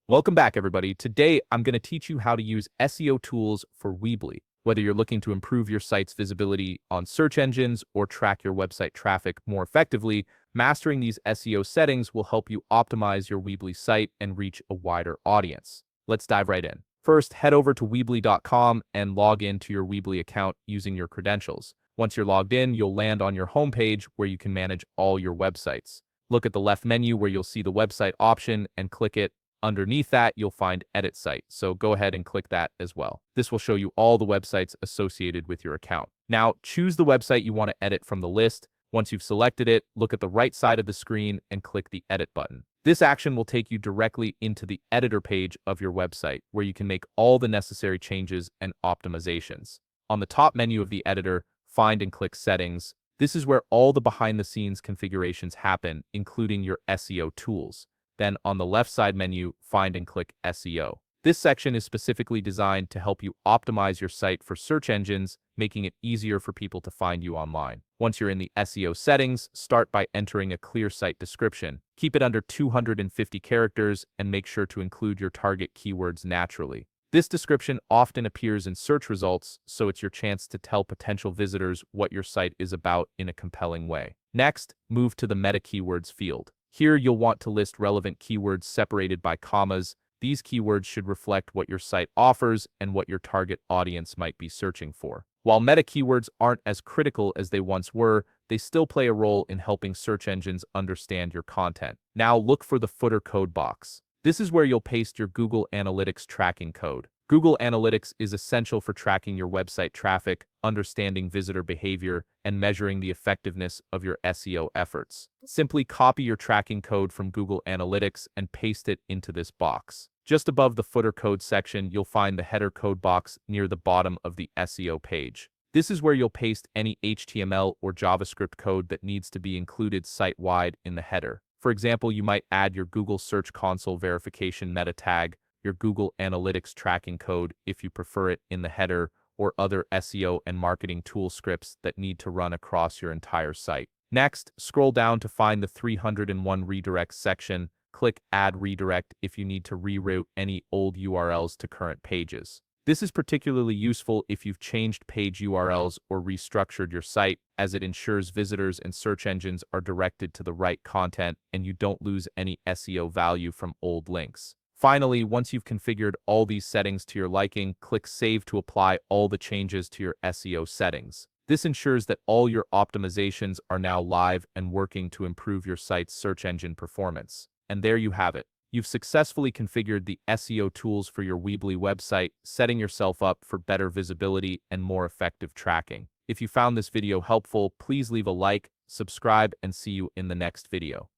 Welcome back, everybody. Today, I'm going to teach you how to use SEO tools for Weebly. Whether you're looking to improve your site's visibility on search engines or track your website traffic more effectively, mastering these SEO settings will help you optimize your Weebly site and reach a wider audience. Let's dive right in. First, head over to Weebly.com and log into your Weebly account using your credentials. Once you're logged in, you'll land on your homepage where you can manage all your websites. Look at the left menu where you'll see the website option and click it. Underneath that, you'll find Edit Site, so go ahead and click that as well. This will show you all the websites associated with your account. Now, choose the website you want to edit from the list. Once you've selected it, look at the right side of the screen and click the Edit button. This action will take you directly into the editor page of your website, where you can make all the necessary changes and optimizations. On the top menu of the editor, find and click Settings. This is where all the behind-the-scenes configurations happen, including your SEO tools. Then on the left side menu, find and click SEO. This section is specifically designed to help you optimize your site for search engines, making it easier for people to find you online. Once you're in the SEO settings, start by entering a clear site description. Keep it under 250 characters and make sure to include your target keywords naturally. This description often appears in search results, so it's your chance to tell potential visitors what your site is about in a compelling way. Next, move to the meta keywords field. Here, you'll want to list relevant keywords separated by commas. These keywords should reflect what your site offers and what your target audience might be searching for. While meta keywords aren't as critical as they once were, they still play a role in helping search engines understand your content. Now look for the footer code box. This is where you'll paste your Google Analytics tracking code. Google Analytics is essential for tracking your website traffic, understanding visitor behavior, and measuring the effectiveness of your SEO efforts. Simply copy your tracking code from Google Analytics and paste it into this box. Just above the footer code section, you'll find the header code box near the bottom of the SEO page. This is where you'll paste any HTML or JavaScript code that needs to be included site-wide in the header. For example, you might add your Google Search Console verification meta tag, your Google Analytics tracking code if you prefer it in the header, or other SEO and marketing tool scripts that need to run across your entire site. Next, scroll down to find the 301 Redirects section. Click Add Redirect if you need to reroute any old URLs to current pages. This is particularly useful if you've changed page URLs or restructured your site, as it ensures visitors and search engines are directed to the right content and you don't lose any SEO value from old links. Finally, once you've configured all these settings to your liking, click Save to apply all the changes to your SEO settings. This ensures that all your optimizations are now live and working to improve your site's search engine performance. And there you have it. You've successfully configured the SEO tools for your Weebly website, setting yourself up for better visibility and more effective tracking. If you found this video helpful, please leave a like, subscribe, and see you in the next video.